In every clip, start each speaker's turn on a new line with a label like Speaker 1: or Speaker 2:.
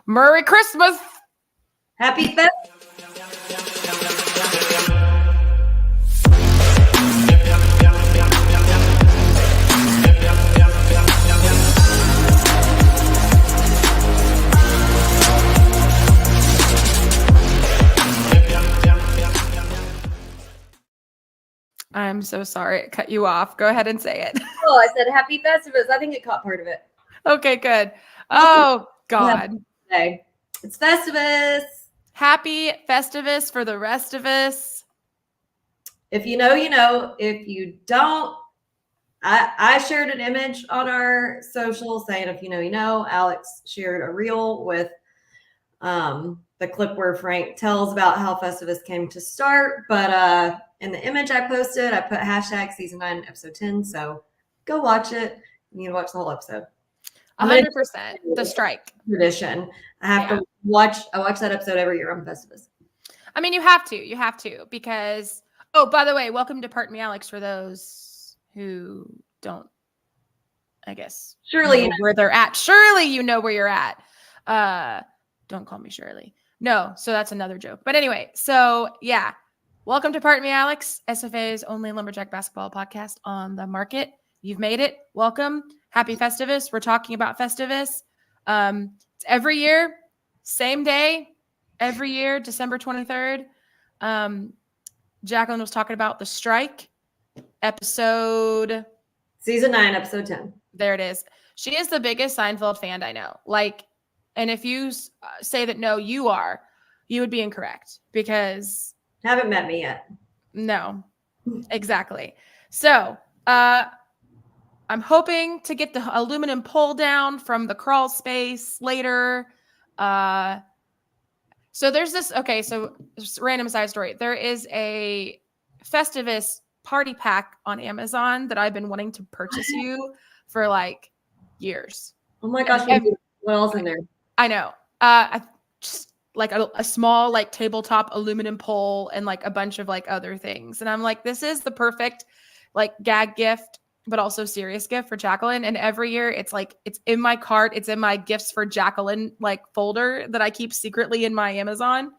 Speaker 1: Merry Christmas.
Speaker 2: Happy Fest.
Speaker 1: I'm so sorry it cut you off. Go ahead and say it.
Speaker 2: Oh, I said Happy Festivus. I think it caught part of it.
Speaker 1: Okay, good. Oh, God.
Speaker 2: Hey, it's Festivus.
Speaker 1: Happy Festivus for the rest of us.
Speaker 2: If you know, you know. If you don't, I shared an image on our social saying, if you know, you know. Alex shared a reel with the clip where Frank tells about how Festivus came to start. But in the image I posted, I put hashtag season 9, episode 10. So go watch it. You need to watch the whole episode.
Speaker 1: 100%. The strike.
Speaker 2: Tradition. I have to watch. I watch that episode every year on Festivus.
Speaker 1: I mean, you have to, because, oh, by the way, welcome to Pardon Me, Alex, for those who don't, I guess,
Speaker 2: Surely
Speaker 1: know where they're at. Surely you know where you're at. Don't call me Shirley. No, so that's another joke. But anyway, so yeah, welcome to Pardon Me, Alex, SFA's only lumberjack basketball podcast on the market. You've made it. Welcome. Happy Festivus. We're talking about Festivus. It's every year, same day, every year, December 23rd. Jacqueline was talking about the strike episode.
Speaker 2: Season 9, episode 10.
Speaker 1: There it is. She is the biggest Seinfeld fan I know. Like, and if you say that no, you would be incorrect because
Speaker 2: haven't met me yet.
Speaker 1: No, exactly. So, I'm hoping to get the aluminum pole down from the crawl space later. So there's this, okay, so random side story. There is a Festivus party pack on Amazon that I've been wanting to purchase you for like years.
Speaker 2: Oh my gosh, what else in there?
Speaker 1: I know. Just like a small like tabletop aluminum pole and like a bunch of like other things. And I'm like, this is the perfect like gag gift, but also serious gift for Jacqueline. And every year it's like, it's in my cart. It's in my gifts for Jacqueline like folder that I keep secretly in my Amazon.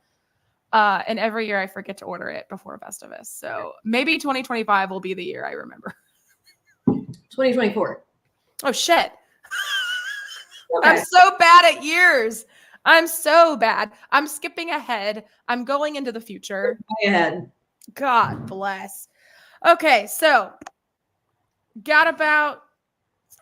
Speaker 1: And every year I forget to order it before Festivus. So maybe 2025 will be the year I remember.
Speaker 2: 2024.
Speaker 1: Oh shit.
Speaker 2: Okay.
Speaker 1: I'm so bad at years. I'm so bad. I'm skipping ahead. I'm going into the future.
Speaker 2: Way ahead.
Speaker 1: God bless. Okay, so got about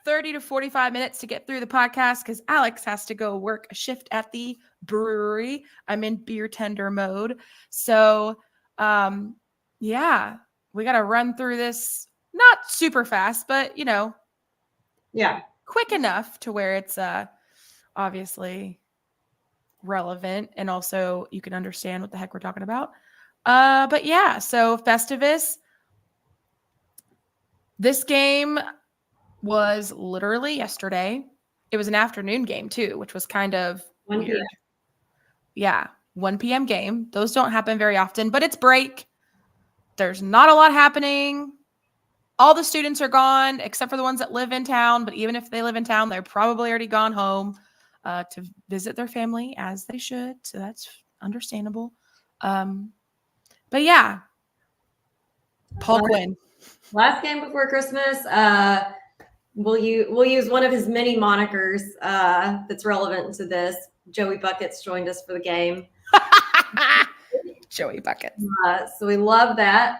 Speaker 1: 30 to 45 minutes to get through the podcast because Alex has to go work a shift at the brewery. I'm in beer tender mode. So, yeah, we got to run through this. Not super fast, but, you know.
Speaker 2: Yeah.
Speaker 1: Quick enough to where it's obviously relevant and also you can understand what the heck we're talking about. But yeah, so Festivus. This game was literally yesterday. It was an afternoon game too, which was kind of
Speaker 2: 1
Speaker 1: weird.
Speaker 2: p.m.
Speaker 1: Yeah, 1 p.m. game. Those don't happen very often, but it's break. There's not a lot happening. All the students are gone except for the ones that live in town. But even if they live in town, they're probably already gone home to visit their family as they should. So that's understandable. But yeah, Paul Quinn.
Speaker 2: Last game before Christmas. We'll use one of his many monikers that's relevant to this. Joey Buckets joined us for the game.
Speaker 1: Joey Buckets.
Speaker 2: So we love that.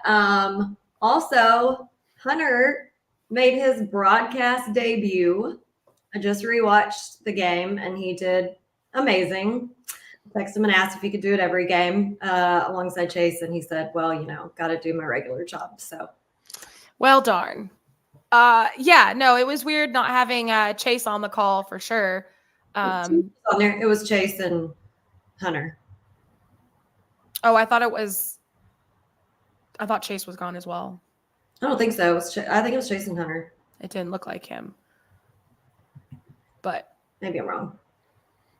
Speaker 2: Also, Hunter made his broadcast debut. I just rewatched the game and he did amazing. I texted him and asked if he could do it every game alongside Chase, and he said, well, you know, got to do my regular job. So,
Speaker 1: well, darn. Yeah, no, it was weird not having Chase on the call for sure.
Speaker 2: On there, it was Chase and Hunter.
Speaker 1: Oh, I thought Chase was gone as well.
Speaker 2: I don't think so. I think it was Chase and Hunter.
Speaker 1: It didn't look like him. But
Speaker 2: maybe I'm wrong.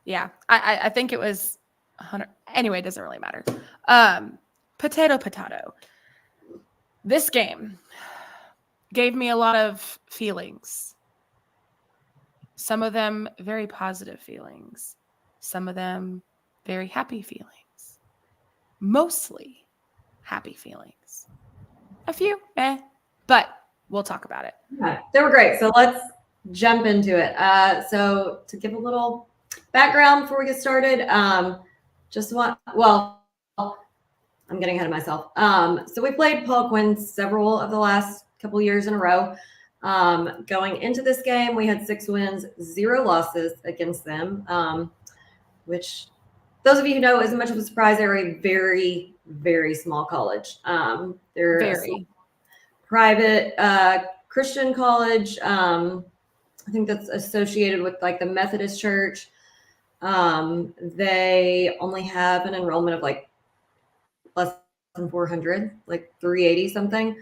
Speaker 1: Yeah, I think it was Hunter. Anyway, it doesn't really matter. Potato. This game gave me a lot of feelings. Some of them very positive feelings. some of them very happy feelings, mostly happy feelings. A few, but we'll talk about it.
Speaker 2: Yeah, they were great. So let's jump into it. So to give a little background before we get started, I'm getting ahead of myself. So we played Paul Quinn several of the last couple of years in a row. Going into this game, we had 6 wins, 0 losses against them, which those of you who know isn't much of a surprise. They're a very, very small college. They're
Speaker 1: Very
Speaker 2: private Christian college. I think that's associated with like the Methodist Church. They only have an enrollment of like less than 400, like 380 something.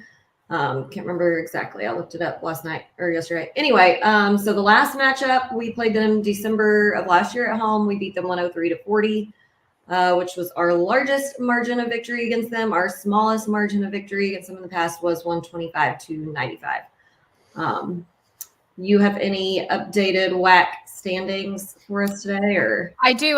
Speaker 2: Can't remember exactly. I looked it up last night or yesterday. Anyway, so the last matchup, we played them December of last year at home. We beat them 103-40, which was our largest margin of victory against them. Our smallest margin of victory against them in the past was 125-95. You have any updated WAC standings for us today, or?
Speaker 1: I do.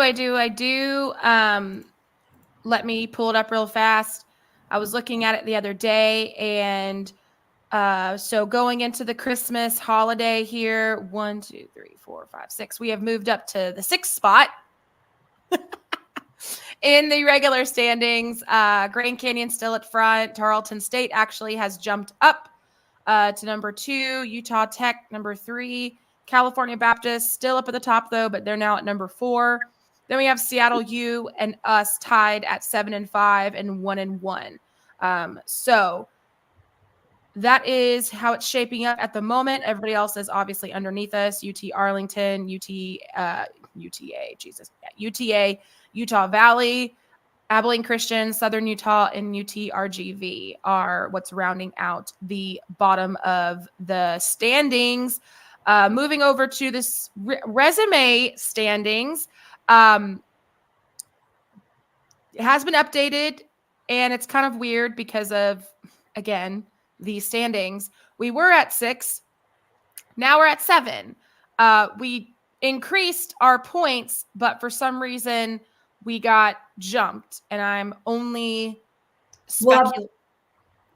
Speaker 1: Let me pull it up real fast. I was looking at it the other day, and so going into the Christmas holiday here, 1, 2, 3, 4, 5, 6. We have moved up to the 6th spot in the regular standings. Grand Canyon still at front. Tarleton State actually has jumped up to number 2. Utah Tech number 3. California Baptist still up at the top though, but they're now at number 4. Then we have Seattle U and us tied at 7-5 and 1-1. So that is how it's shaping up at the moment. Everybody else is obviously underneath us. UT Arlington, UTA, Utah Valley, Abilene Christian, Southern Utah, and UTRGV are what's rounding out the bottom of the standings. Moving over to this resume standings. It has been updated, and it's kind of weird because of, again, the standings. We were at 6. Now we're at 7. We increased our points, but for some reason we got jumped, and I'm only speculating.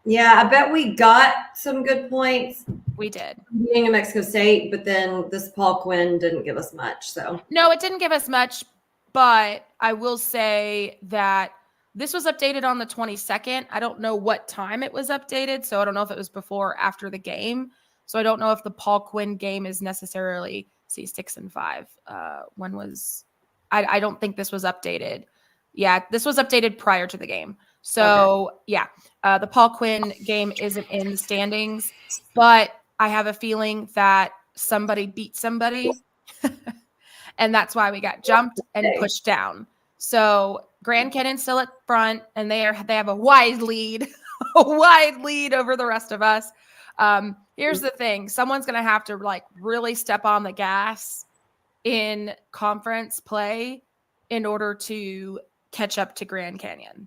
Speaker 2: Yeah, I bet we got some good points.
Speaker 1: We did.
Speaker 2: Being in Mexico State, but then this Paul Quinn didn't give us much. So
Speaker 1: no, it didn't give us much, but I will say that this was updated on the 22nd. I don't know what time it was updated, so I don't know if it was before or after the game. So I don't know if the Paul Quinn game is necessarily 6-5. When was I don't think this was updated. Yeah, this was updated prior to the game. So okay. Yeah, the Paul Quinn game isn't in the standings, but I have a feeling that somebody beat somebody, and that's why we got jumped and pushed down. So Grand Canyon's still at front, and they have a wide lead, over the rest of us. Here's the thing: someone's gonna have to like really step on the gas in conference play in order to catch up to Grand Canyon.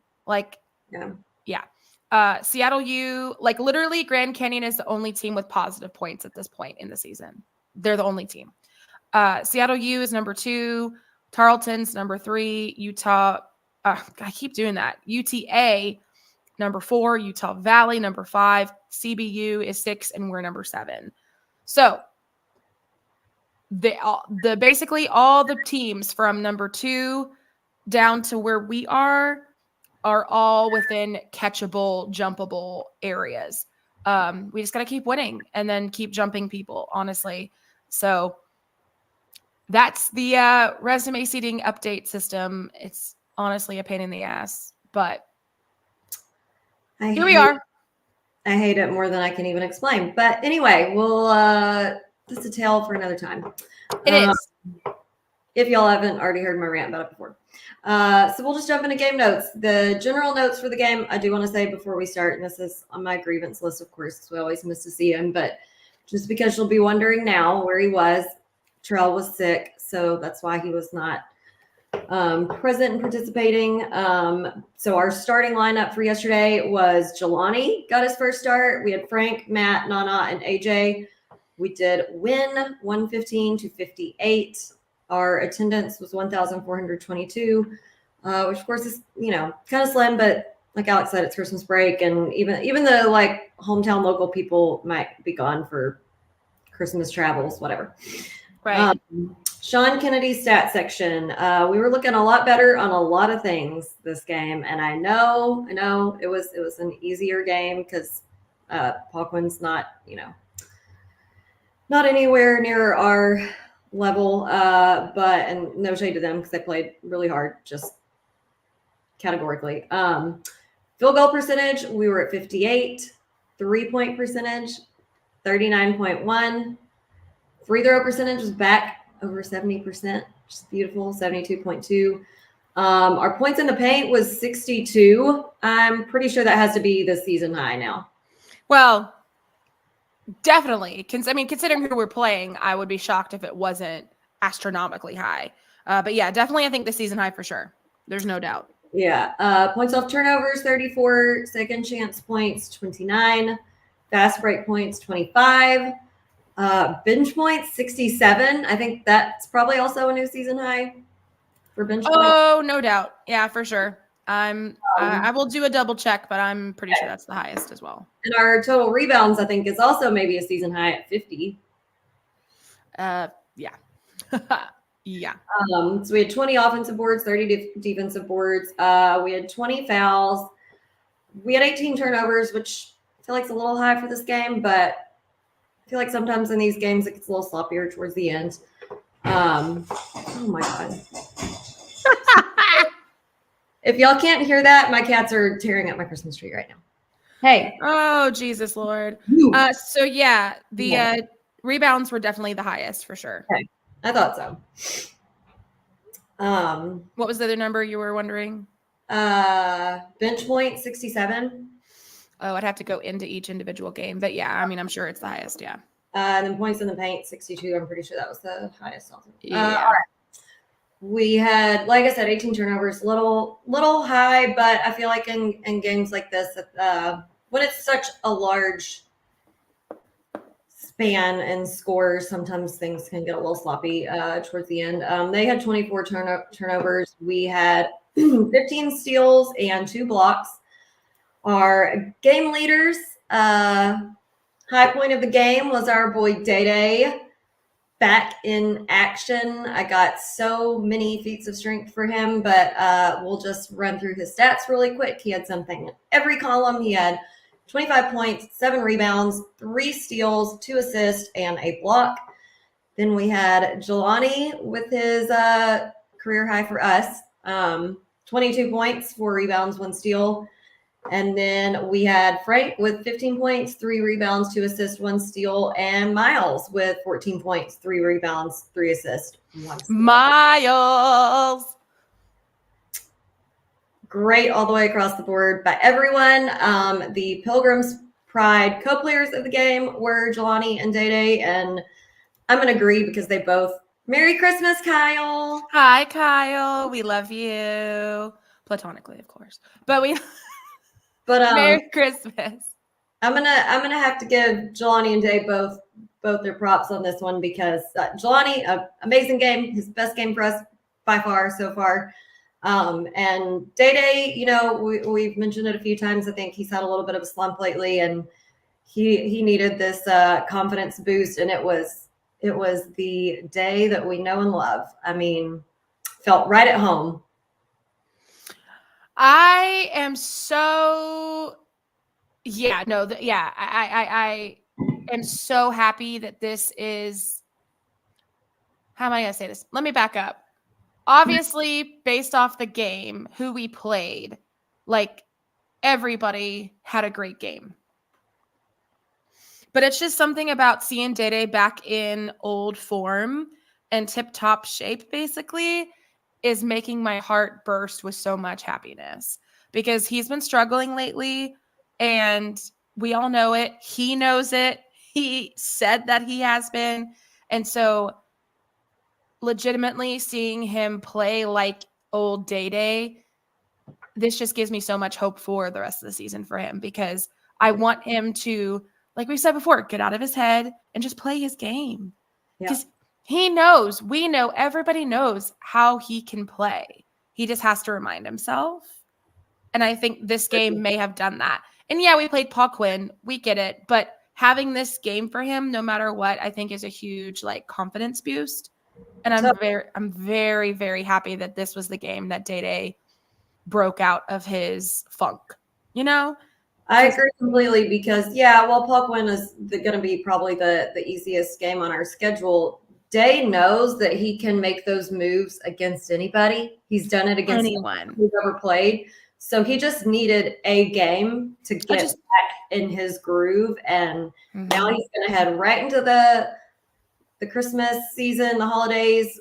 Speaker 1: Seattle U, like literally Grand Canyon is the only team with positive points at this point in the season. They're the only team. Seattle U is number 2. Tarleton's number 3. Utah, I keep doing that. UTA, number 4. Utah Valley, number 5. CBU is 6, and we're number 7. So basically all the teams from number 2 down to where we are all within catchable, jumpable areas. We just got to keep winning and then keep jumping people, honestly. So that's the resume seating update system. It's honestly a pain in the ass, but here we are.
Speaker 2: I hate it more than I can even explain. But anyway, we'll that's a tale for another time.
Speaker 1: It is.
Speaker 2: If y'all haven't already heard my rant about it before. So we'll just jump into game notes. The general notes for the game, I do want to say before we start, and this is on my grievance list, of course, because we always miss to see him, but just because you'll be wondering now where he was, Terrell was sick, so that's why he was not present and participating. So our starting lineup for yesterday was Jelani got his first start. We had Frank, Matt, Nana, and AJ. We did win 115-58. Our attendance was 1,422, which of course is, kind of slim, but like Alex said, it's Christmas break. And even the like hometown local people might be gone for Christmas travels, whatever.
Speaker 1: Right.
Speaker 2: Sean Kennedy's stat section. We were looking a lot better on a lot of things this game, and I know it was an easier game because Paul Quinn's not anywhere near our level, and no shade to them because they played really hard, just categorically. Field goal percentage, we were at 58. 3-point percentage, 39.1. Free throw percentage was back over 70%, which is beautiful, 72.2. Our points in the paint was 62. I'm pretty sure that has to be the season high now.
Speaker 1: Well, definitely. Considering who we're playing, I would be shocked if it wasn't astronomically high. But yeah, definitely I think the season high for sure. There's no doubt.
Speaker 2: Yeah. Points off turnovers, 34. Second chance points, 29. Fast break points, 25. Bench points, 67. I think that's probably also a new season high for bench points.
Speaker 1: Oh, no doubt. Yeah, for sure. I will do a double check, but I'm pretty sure that's the highest as well.
Speaker 2: And our total rebounds, I think, is also maybe a season high at 50.
Speaker 1: Yeah. Yeah.
Speaker 2: So we had 20 offensive boards, 30 defensive boards. We had 20 fouls. We had 18 turnovers, which I feel like is a little high for this game, but I feel like sometimes in these games it gets a little sloppier towards the end. Oh my God. If y'all can't hear that, my cats are tearing up my Christmas tree right now. Hey.
Speaker 1: Oh, Jesus Lord. So yeah, the rebounds were definitely the highest for sure.
Speaker 2: Okay. I thought so.
Speaker 1: What was the other number you were wondering?
Speaker 2: Bench point, 67.
Speaker 1: Oh, I'd have to go into each individual game, but yeah, I'm sure it's the highest. Yeah.
Speaker 2: And then points in the paint, 62. I'm pretty sure that was the highest. Also.
Speaker 1: Yeah.
Speaker 2: All right. We had, like I said, 18 turnovers, little high, but I feel like in games like this, when it's such a large span and scores, sometimes things can get a little sloppy towards the end. They had 24 turnovers. We had 15 steals and 2 blocks. Our game leaders, high point of the game was our boy Day back in action. I got so many feats of strength for him, but we'll just run through his stats really quick. He had something in every column. He had 25 points, 7 rebounds, 3 steals, 2 assists, and a block. Then we had Jelani with his career high for us, 22 points, 4 rebounds, 1 steal. And then we had Frank with 15 points, 3 rebounds, 2 assists, 1 steal, and Miles with 14 points, 3 rebounds, 3 assists, 1 steal.
Speaker 1: Miles.
Speaker 2: Great all the way across the board by everyone. The Pilgrims Pride co-players of the game were Jelani and Day, and I'm going to agree because they both Merry Christmas, Kyle.
Speaker 1: Hi, Kyle. We love you. Platonically, of course. But Merry Christmas.
Speaker 2: I'm gonna have to give Jelani and Day both their props on this one because Jelani, amazing game, his best game for us by far so far. And Day, we've mentioned it a few times. I think he's had a little bit of a slump lately, and he needed this confidence boost, and it was the Day that we know and love. I mean, felt right at home.
Speaker 1: I am so I am so happy that this is, how am I going to say this? Let me back up. Obviously, based off the game, who we played, like everybody had a great game. But it's just something about seeing Day back in old form and tip-top shape, basically, is making my heart burst with so much happiness because he's been struggling lately and we all know it. He knows it. He said that he has been. And so legitimately seeing him play like old Day, this just gives me so much hope for the rest of the season for him because I want him to, like we said before, get out of his head and just play his game because He knows. We know. Everybody knows how he can play. He just has to remind himself. And I think this game may have done that. And yeah, we played Paul Quinn. We get it. But having this game for him, no matter what, I think is a huge like confidence boost. And I'm very, very happy that this was the game that Day broke out of his funk. You know?
Speaker 2: I agree completely because while Paul Quinn is going to be probably the easiest game on our schedule, Day knows that he can make those moves against anybody. He's done it against
Speaker 1: anyone
Speaker 2: who's ever played. So he just needed a game to get back in his groove, and now he's going to head right into the Christmas season, the holidays,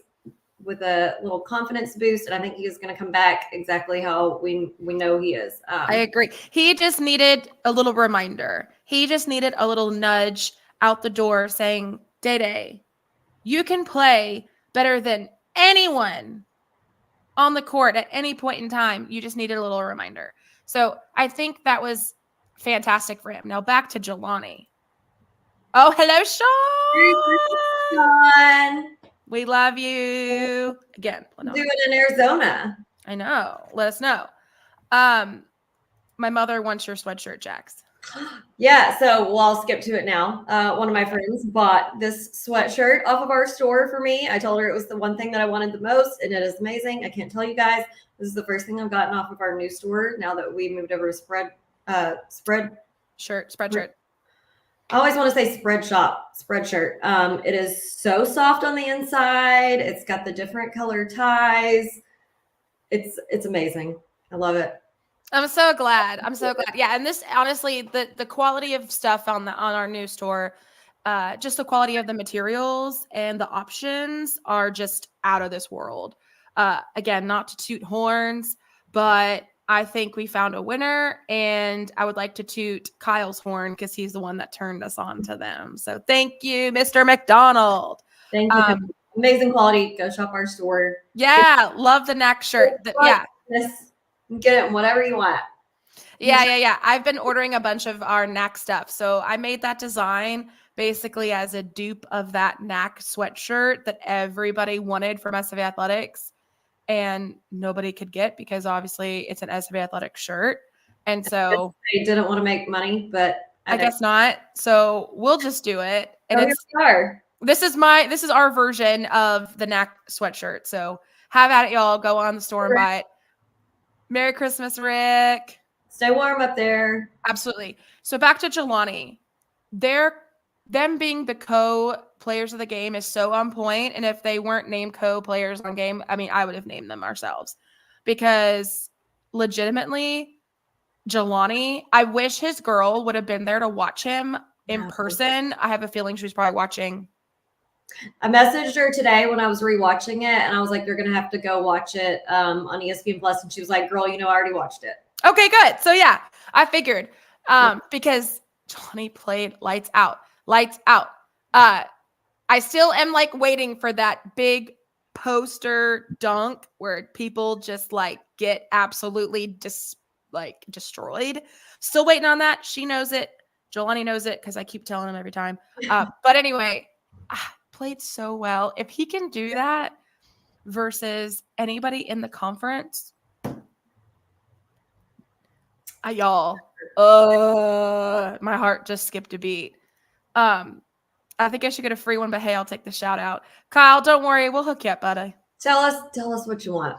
Speaker 2: with a little confidence boost, and I think he's going to come back exactly how we know he is.
Speaker 1: I agree. He just needed a little reminder. He just needed a little nudge out the door saying, Day, you can play better than anyone on the court at any point in time. You just needed a little reminder. So I think that was fantastic for him. Now back to Jelani. Oh, hello, Sean. We love you. Again,
Speaker 2: do it in Arizona.
Speaker 1: I know. Let us know. My mother wants your sweatshirt, Jax.
Speaker 2: Yeah, so I'll skip to it now. One of my friends bought this sweatshirt off of our store for me. I told her it was the one thing that I wanted the most, and it is amazing. I can't tell you guys. This is the first thing I've gotten off of our new store now that we moved over to Spreadshirt. I always want to say Spreadshirt. It is so soft on the inside. It's got the different color ties. It's amazing. I love it.
Speaker 1: I'm so glad. Yeah, and this honestly, the quality of stuff on our new store, just the quality of the materials and the options are just out of this world. Again, not to toot horns, but I think we found a winner, and I would like to toot Kyle's horn because he's the one that turned us on to them. So thank you, Mr. McDonald.
Speaker 2: Thank you. Amazing quality. Go shop our store.
Speaker 1: Yeah, love the neck shirt.
Speaker 2: Get it whatever you want.
Speaker 1: Yeah. I've been ordering a bunch of our knack stuff. So I made that design basically as a dupe of that knack sweatshirt that everybody wanted from SV Athletics and nobody could get because obviously it's an SV Athletics shirt. And so
Speaker 2: they didn't want to make money, but
Speaker 1: I guess not. So we'll just do it. And this is our version of the knack sweatshirt. So have at it, y'all. Go on the store and buy it. Merry Christmas, Rick.
Speaker 2: Stay warm up there.
Speaker 1: Absolutely. So back to Jelani. Them being the co-players of the game is so on point. And if they weren't named co-players on game, I mean, I would have named them ourselves. Because legitimately, Jelani, I wish his girl would have been there to watch him in person. I have a feeling she was probably watching.
Speaker 2: I messaged her today when I was rewatching it, and I was like, "You're gonna have to go watch it on ESPN Plus." And she was like, "Girl, I already watched it."
Speaker 1: Okay, good. So yeah, I figured because Jelani played lights out. I still am like waiting for that big poster dunk where people just like get absolutely destroyed. Still waiting on that. She knows it. Jelani knows it because I keep telling him every time. But anyway. Played so well. If he can do that versus anybody in the conference, y'all, my heart just skipped a beat. I think I should get a free one, but hey, I'll take the shout out. Kyle, don't worry, we'll hook you up, buddy.
Speaker 2: Tell us what you want.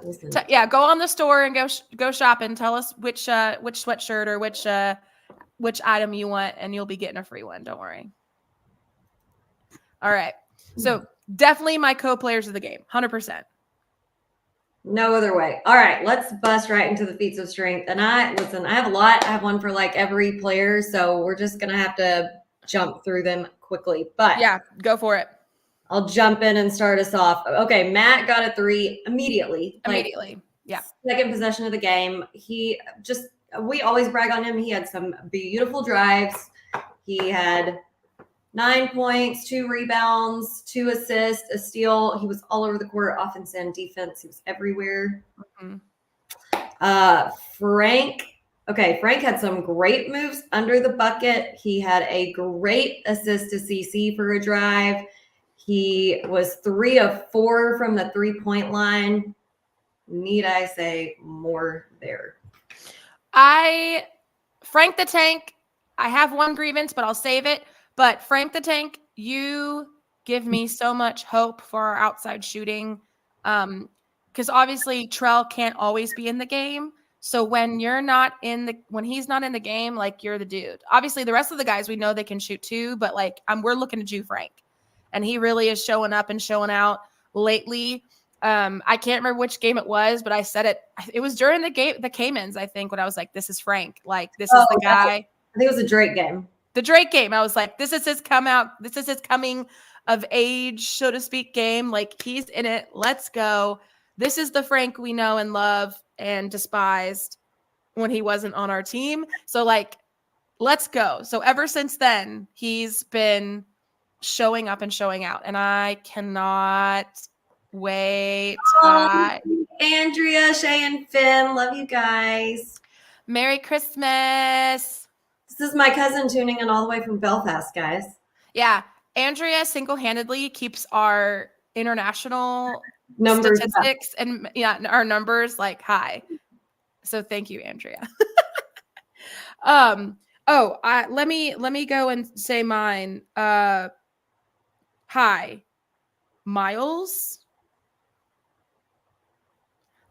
Speaker 1: Go on the store and go shopping. Tell us which sweatshirt or which item you want, and you'll be getting a free one. Don't worry. All right. So definitely my co-players of the game, 100%.
Speaker 2: No other way. All right, let's bust right into the feats of strength. And I have a lot. I have one for like every player, so we're just gonna have to jump through them quickly. But
Speaker 1: yeah, go for it.
Speaker 2: I'll jump in and start us off. Okay, Matt got a 3 immediately.
Speaker 1: Yeah.
Speaker 2: Second possession of the game. We always brag on him. He had some beautiful drives. He had 9 points, 2 rebounds, 2 assists, a steal. He was all over the court, offense and defense. He was everywhere. Frank had some great moves under the bucket. He had a great assist to CC for a drive. He was 3 of 4 from the 3-point line. Need I say more there?
Speaker 1: Frank the Tank, I have one grievance, but I'll save it. But Frank the Tank, you give me so much hope for our outside shooting. Because obviously Trell can't always be in the game. So when he's not in the game, like, you're the dude. Obviously, the rest of the guys, we know they can shoot too, but like, we're looking at you, Frank. And he really is showing up and showing out lately. I can't remember which game it was, but I said it. It was during the Caymans, I think, when I was like, "This is Frank. Like, this is the guy."
Speaker 2: I think it was a Drake game.
Speaker 1: The Drake game. I was like, "This is his come out. This is his coming of age, so to speak, game. Like, he's in it. Let's go. This is the Frank we know and love and despised when he wasn't on our team. So, like, let's go." So ever since then, he's been showing up and showing out, and I cannot wait.
Speaker 2: Andrea, Shay, and Finn, love you guys.
Speaker 1: Merry Christmas.
Speaker 2: This is my cousin tuning in all the way from Belfast, guys.
Speaker 1: Yeah, Andrea single-handedly keeps our international
Speaker 2: Numbers
Speaker 1: statistics and our numbers like high. So thank you, Andrea. Let me go and say mine. Hi, Miles.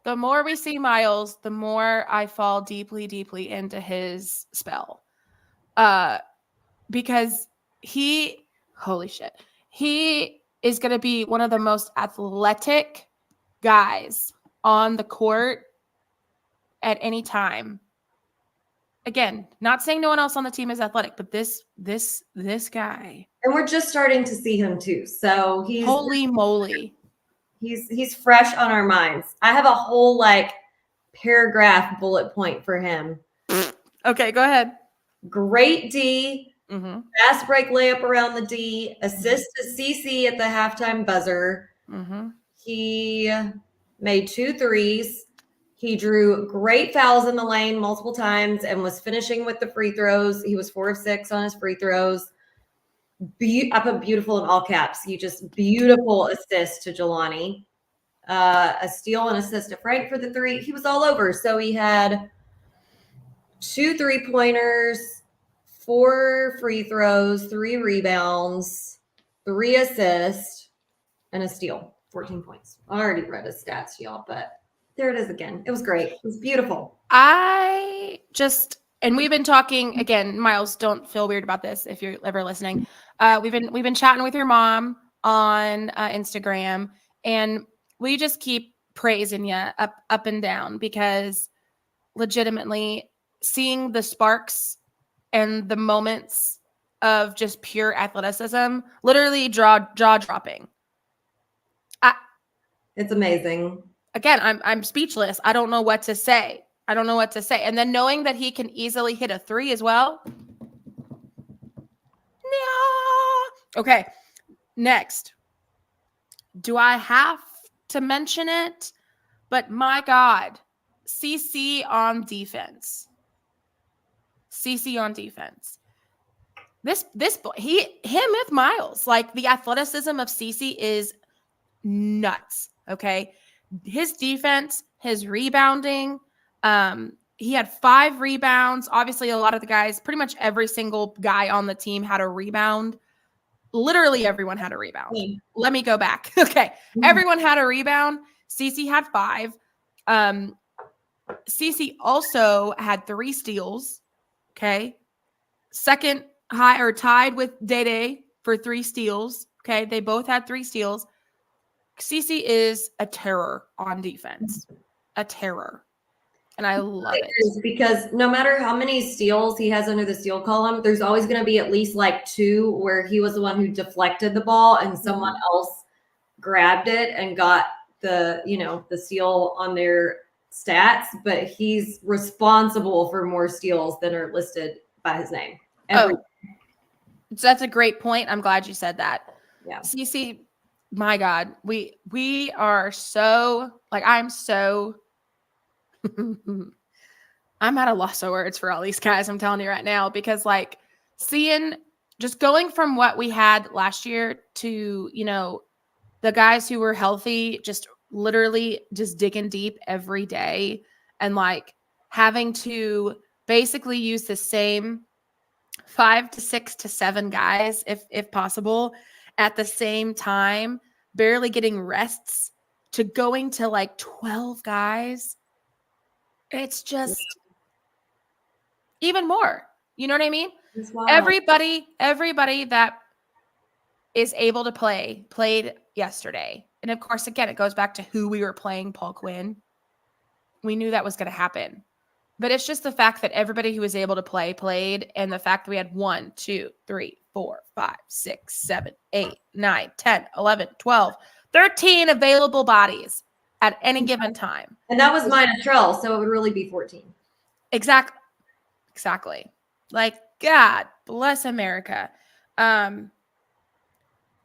Speaker 1: The more we see Miles, the more I fall deeply, deeply into his spell. Because holy shit, he is going to be one of the most athletic guys on the court at any time. Again, not saying no one else on the team is athletic, but this guy.
Speaker 2: And we're just starting to see him too. So
Speaker 1: holy moly.
Speaker 2: He's fresh on our minds. I have a whole paragraph bullet point for him.
Speaker 1: Okay, go ahead.
Speaker 2: Great D, fast break layup around the D, assist to CC at the halftime buzzer. He made 2 threes. He drew great fouls in the lane multiple times and was finishing with the free throws. He was 4 of 6 on his free throws. I put beautiful in all caps. You just beautiful assist to Jelani. A steal and assist to Frank for the 3. He was all over. So he had 2 3-pointers, 4 free throws, 3 rebounds, 3 assists, and a steal. 14 points. I already read his stats, y'all, but there it is again. It was great. It was beautiful.
Speaker 1: And we've been talking again, Miles, don't feel weird about this if you're ever listening. We've been chatting with your mom on Instagram, and we just keep praising you up and down, because legitimately seeing the sparks and the moments of just pure athleticism, literally jaw dropping.
Speaker 2: It's amazing.
Speaker 1: Again, I'm speechless. I don't know what to say. And then knowing that he can easily hit a 3 as well. No. Okay. Next. Do I have to mention it? But my God, CC on defense. Him with Miles, like, the athleticism of CC is nuts. Okay. His defense, his rebounding, he had 5 rebounds. Obviously, a lot of the guys, pretty much every single guy on the team had a rebound. Literally everyone had a rebound. Let me go back. Okay. Everyone had a rebound. CC had 5. CC also had 3 steals. Okay. Second high, or tied with Day for 3 steals. Okay. They both had 3 steals. CC is a terror on defense. A terror. And I love it.
Speaker 2: Because no matter how many steals he has under the steal column, there's always going to be at least 2 where he was the one who deflected the ball and someone else grabbed it and got the steal on their stats. But he's responsible for more steals than are listed by his name.
Speaker 1: That's a great point. I'm glad you said that.
Speaker 2: Yeah.
Speaker 1: CC, my God, we are so, I'm so I'm at a loss of words for all these guys. I'm telling you right now, because seeing just going from what we had last year to, the guys who were healthy, just literally just digging deep every day and like having to basically use the same 5 to 6 to 7 guys, if possible, at the same time, barely getting rests, to going to like 12 guys. It's just even more. You know what I mean?
Speaker 2: It's wild.
Speaker 1: Everybody that is able to play played yesterday. And of course, again, it goes back to who we were playing, Paul Quinn. We knew that was going to happen. But it's just the fact that everybody who was able to play played, and the fact that we had 1, 2, 3, 4, 5, 6, 7, 8, 9, 10, 11, 12, 13 available bodies at any given time.
Speaker 2: And that was minus Trell, so it would really be 14.
Speaker 1: Exactly. Like, God bless America. Let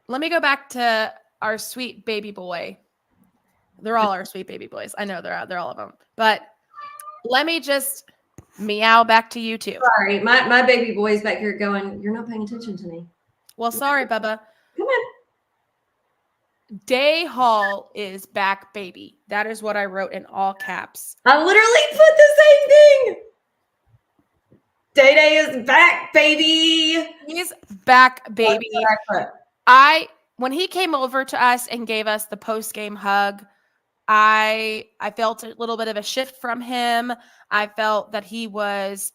Speaker 1: me go back to our sweet baby boy. They're all our sweet baby boys. I know they're all of them. But let me just meow back to you too.
Speaker 2: Sorry, my baby boy's back here going, you're not paying attention to me.
Speaker 1: Well, sorry, Bubba.
Speaker 2: Come on.
Speaker 1: Day Hall is back, baby. That is what I wrote in all caps.
Speaker 2: I literally put the same thing. Day is back, baby.
Speaker 1: He's back, baby. When he came over to us and gave us the post-game hug, I felt a little bit of a shift from him. I felt that he was,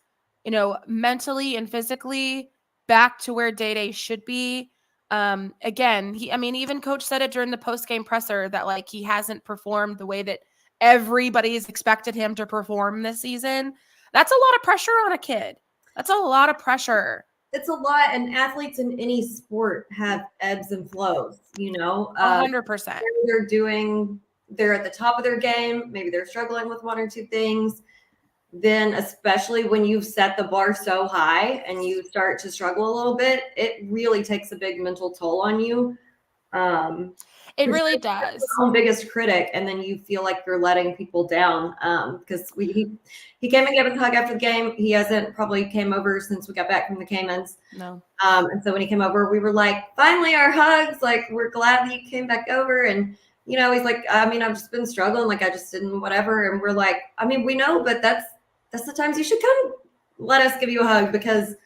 Speaker 1: mentally and physically back to where Day should be. Again, even Coach said it during the post-game presser that like he hasn't performed the way that everybody's expected him to perform this season. That's a lot of pressure on a kid. That's a lot of pressure.
Speaker 2: It's a lot, and athletes in any sport have ebbs and flows,
Speaker 1: 100%.
Speaker 2: They're at the top of their game. Maybe they're struggling with 1 or 2 things. Then, especially when you've set the bar so high and you start to struggle a little bit, it really takes a big mental toll on you.
Speaker 1: It really does.
Speaker 2: Your own biggest critic, and then you feel like you're letting people down. Because he came and gave us a hug after the game. He hasn't probably came over since we got back from the Caymans.
Speaker 1: No.
Speaker 2: And so when he came over, we were like, finally our hugs. Like, we're glad that you came back over. And he's like, I've just been struggling. Like, I just didn't whatever. And we're like, we know, but that's the times you should come let us give you a hug, because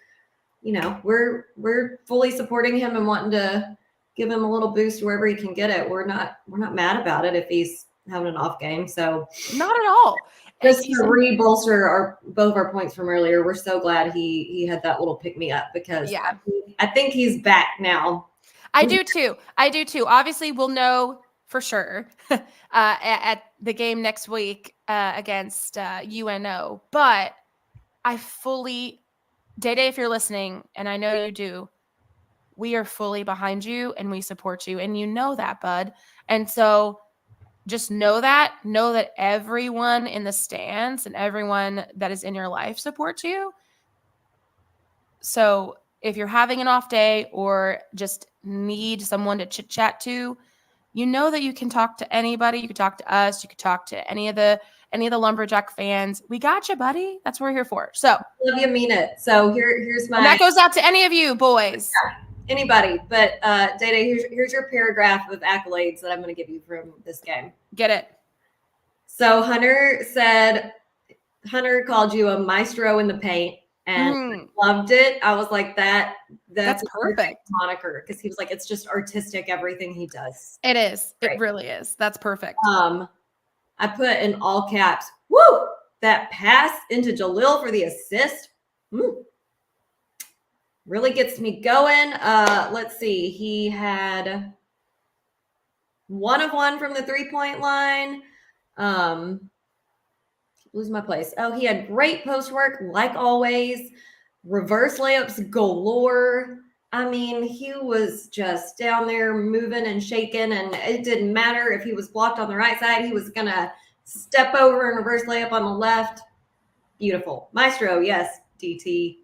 Speaker 2: we're fully supporting him and wanting to give him a little boost wherever he can get it. We're not mad about it if he's having an off game. So
Speaker 1: not at all.
Speaker 2: Just to re-bolster both our points from earlier, we're so glad he had that little pick me up, because I think he's back now.
Speaker 1: I do too. Obviously, we'll know for sure at the game next week against UNO. But I fully, Day, if you're listening, and I know you do, we are fully behind you and we support you. And you know that, bud. And so just know that everyone in the stands and everyone that is in your life supports you. So if you're having an off day or just need someone to chit chat to, you know that you can talk to anybody. You can talk to us. You could talk to any of the Lumberjack fans. We got you, buddy. That's what we're here for. So
Speaker 2: love you, mean it. So here's my.
Speaker 1: And that goes out to any of you boys.
Speaker 2: Yeah, anybody. But Day, here's your paragraph of accolades that I'm going to give you from this game.
Speaker 1: Get it.
Speaker 2: So Hunter called you a maestro in the paint. And loved it. I was like, that's
Speaker 1: perfect
Speaker 2: moniker, because he was like, it's just artistic, everything he does.
Speaker 1: It is.
Speaker 2: Great.
Speaker 1: It really is. That's perfect.
Speaker 2: I put in all caps, woo, that pass into Jalil for the assist. Really gets me going. Let's see. He had 1 of 1 from the 3-point line. Lose my place. Oh, he had great post work, like always. Reverse layups galore. He was just down there moving and shaking, and it didn't matter if he was blocked on the right side. He was going to step over and reverse layup on the left. Beautiful. Maestro, yes, DT.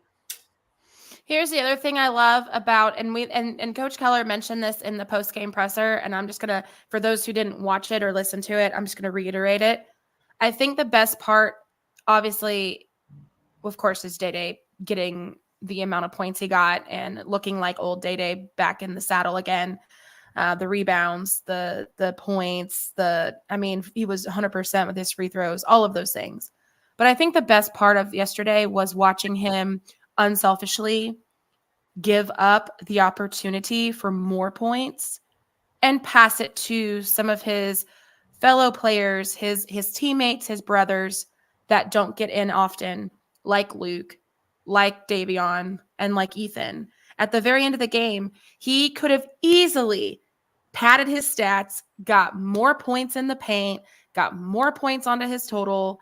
Speaker 1: Here's the other thing I love about, and Coach Keller mentioned this in the post-game presser, and I'm just going to, for those who didn't watch it or listen to it, I'm just going to reiterate it. I think the best part, obviously, of course, is Day getting the amount of points he got and looking like old Day back in the saddle again. The rebounds, the points, he was 100% with his free throws, all of those things. But I think the best part of yesterday was watching him unselfishly give up the opportunity for more points and pass it to some of his fellow players, his teammates, his brothers that don't get in often, like Luke, like Davion, and like Ethan. At the very end of the game, he could have easily padded his stats, got more points in the paint, got more points onto his total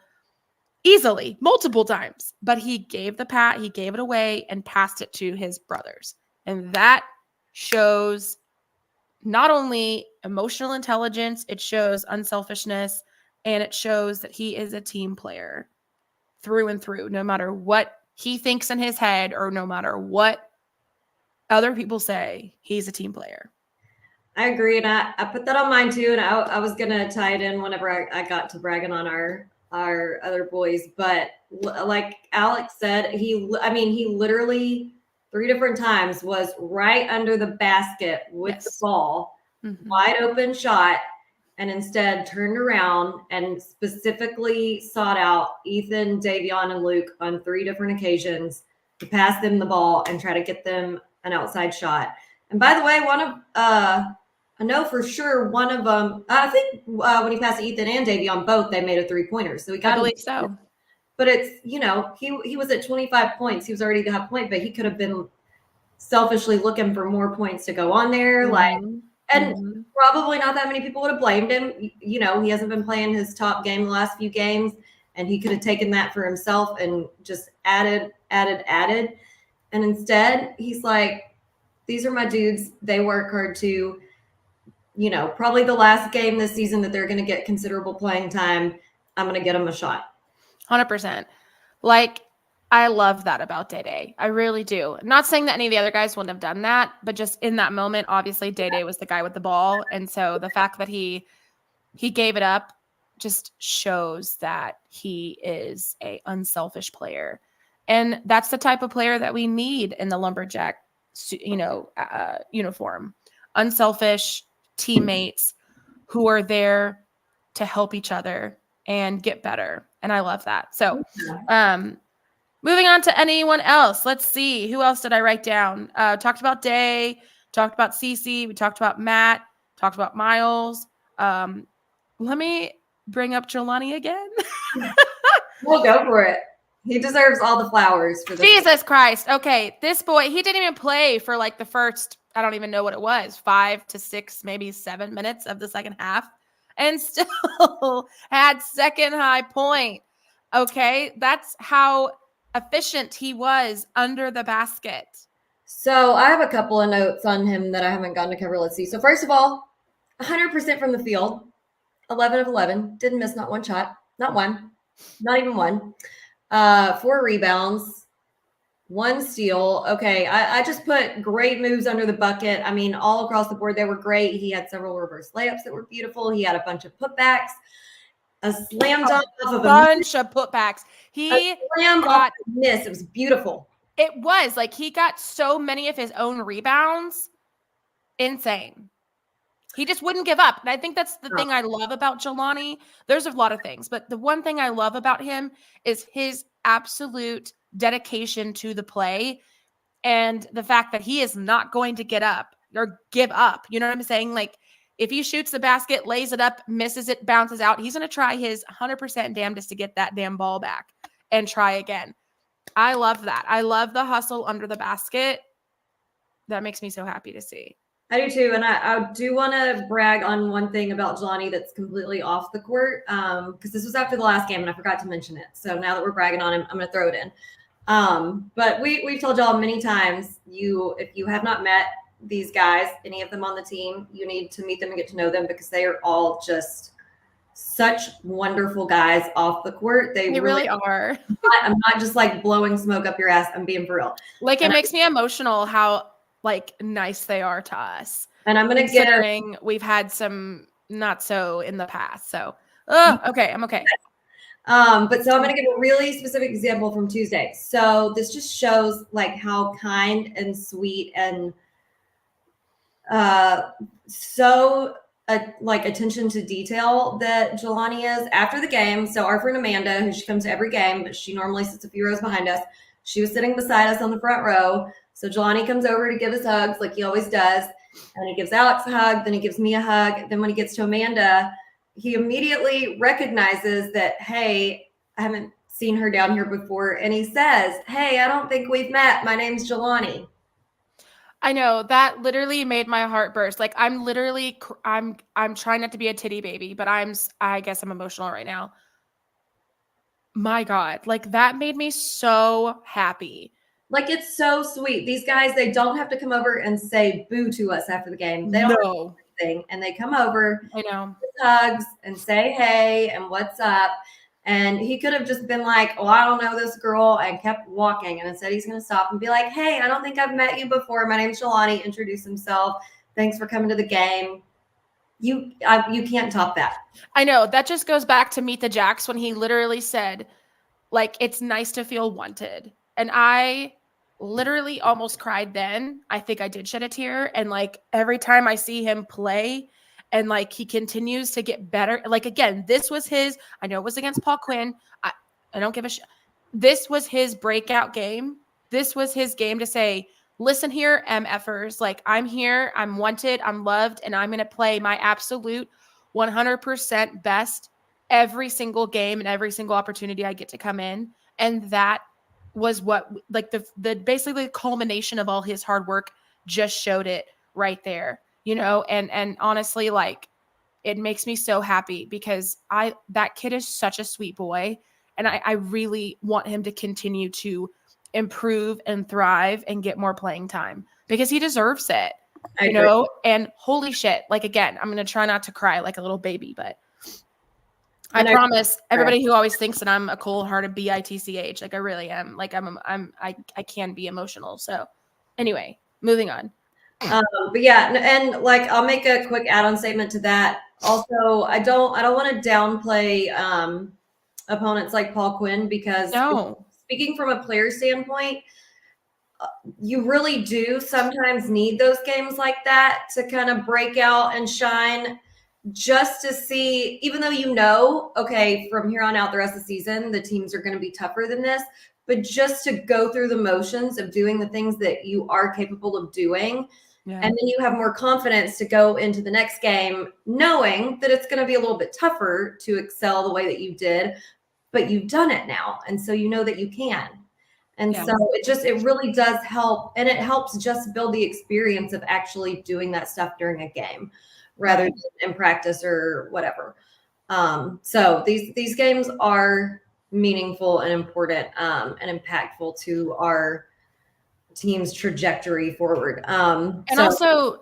Speaker 1: easily, multiple times. But he gave he gave it away and passed it to his brothers. And that shows not only emotional intelligence, it shows unselfishness, and it shows that he is a team player through and through, no matter what he thinks in his head or no matter what other people say, he's a team player.
Speaker 2: I agree. And I put that on mine too. And I was going to tie it in whenever I got to bragging on our other boys. But like Alex said, he literally 3 different times was right under the basket with the ball, wide open shot, and instead turned around and specifically sought out Ethan, Davion, and Luke on 3 different occasions to pass them the ball and try to get them an outside shot. And by the way, I know for sure one of them, I think when he passed Ethan and Davion both, they made a 3-pointer. So
Speaker 1: I believe so.
Speaker 2: But it's, he was at 25 points. He was already the half point, but he could have been selfishly looking for more points to go on there. Probably not that many people would have blamed him. He hasn't been playing his top game the last few games, and he could have taken that for himself and just added. And instead, he's like, these are my dudes. They work hard too. Probably the last game this season that they're going to get considerable playing time. I'm going to get them a shot.
Speaker 1: 100%. I love that about Day. I really do. I'm not saying that any of the other guys wouldn't have done that, but just in that moment, obviously Day was the guy with the ball. And so the fact that he gave it up just shows that he is a unselfish player. And that's the type of player that we need in the Lumberjack, uniform. Unselfish teammates who are there to help each other and get better. And I love that. So, moving on to anyone else. Let's see. Who else did I write down? Talked about Day, talked about Cece, we talked about Matt, talked about Miles. Let me bring up Jelani again.
Speaker 2: We'll go for it. He deserves all the flowers for this.
Speaker 1: Jesus Christ. Okay. This boy, he didn't even play for the first, I don't even know what it was, 5 to 6, maybe 7 minutes of the second half, and still had second high point. Okay. That's how efficient he was under the basket.
Speaker 2: So I have a couple of notes on him that I haven't gotten to cover. Let's see. So first of all, 100% from the field, 11 of 11, didn't miss not one shot, not one, not even one. 4 rebounds, 1 steal. Okay, I just put great moves under the bucket. I mean, all across the board, they were great. He had several reverse layups that were beautiful. He had a bunch of putbacks, a slam dunk off of a
Speaker 1: bunch of putbacks. He
Speaker 2: slam off a miss. It was beautiful.
Speaker 1: It was he got so many of his own rebounds. Insane. He just wouldn't give up. And I think that's the thing I love about Jelani. There's a lot of things, but the one thing I love about him is his absolute dedication to the play and the fact that he is not going to get up or give up. You know what I'm saying? If he shoots the basket, lays it up, misses it, bounces out, he's going to try his 100% damnedest to get that damn ball back and try again. I love that. I love the hustle under the basket. That makes me so happy to see.
Speaker 2: I do too. And I do want to brag on one thing about Jelani that's completely off the court, because this was after the last game and I forgot to mention it. So now that we're bragging on him, I'm going to throw it in. But we've told y'all many times, if you have not met these guys, any of them on the team, you need to meet them and get to know them, because they are all just such wonderful guys off the court. They
Speaker 1: really are.
Speaker 2: I'm not just blowing smoke up your ass. I'm being for real.
Speaker 1: It makes me emotional how nice they are to us.
Speaker 2: And I'm going to
Speaker 1: we've had some not so in the past. So, okay, I'm okay.
Speaker 2: But so I'm going to give a really specific example from Tuesday. So this just shows like how kind and sweet and so like attention to detail that Jelani is after the game. So our friend Amanda, who she comes to every game, but she normally sits a few rows behind us. She was sitting beside us on the front row. So Jelani comes over to give us hugs like he always does. And he gives Alex a hug, then he gives me a hug. Then when he gets to Amanda, he immediately recognizes that, hey, I haven't seen her down here before. And he says, hey, I don't think we've met. My name's Jelani.
Speaker 1: I know that literally made my heart burst. Like I'm literally, I'm trying not to be a titty baby, but I guess I'm emotional right now. My God, like that made me so happy.
Speaker 2: Like it's so sweet. These guys, they don't have to come over and say boo to us after the game. They don't have to do anything, and they come over,
Speaker 1: I know,
Speaker 2: hugs, and say hey and what's up. And he could have just been like, "Oh, I don't know this girl," and kept walking. And instead, he's going to stop and be like, "Hey, I don't think I've met you before. My name's Jelani." Introduce himself. Thanks for coming to the game. You can't top that.
Speaker 1: I know that just goes back to Meet the Jacks when he literally said, like, it's nice to feel wanted. And I literally almost cried then. I think I did shed a tear. And like every time I see him play and like he continues to get better, like again, this was his, I know it was against Paul Quinn. I don't give a shit. This was his breakout game. This was his game to say, listen here, MFers, like I'm here, I'm wanted, I'm loved, and I'm going to play my absolute 100% best every single game and every single opportunity I get to come in. And that was what like the basically the culmination of all his hard work just showed it right there, you know? And honestly, like it makes me so happy because that kid is such a sweet boy. And I really want him to continue to improve and thrive and get more playing time because he deserves it, you know? And holy shit, like again, I'm going to try not to cry like a little baby, but I promise everybody who always thinks that I'm a cold-hearted bitch, like I really am. Like I can be emotional. So anyway, moving on.
Speaker 2: But yeah, and like I'll make a quick add-on statement to that. Also, I don't want to downplay opponents like Paul Quinn because speaking from a player standpoint, you really do sometimes need those games like that to kind of break out and shine just to see, even though you know, okay, from here on out the rest of the season, the teams are going to be tougher than this, but just to go through the motions of doing the things that you are capable of doing. Yeah. And then you have more confidence to go into the next game, knowing that it's going to be a little bit tougher to excel the way that you did, but you've done it now. And so you know that you can. And so it really does help. And it helps just build the experience of actually doing that stuff during a game rather than in practice or whatever. So these games are meaningful and important and impactful to our team's trajectory forward.
Speaker 1: And also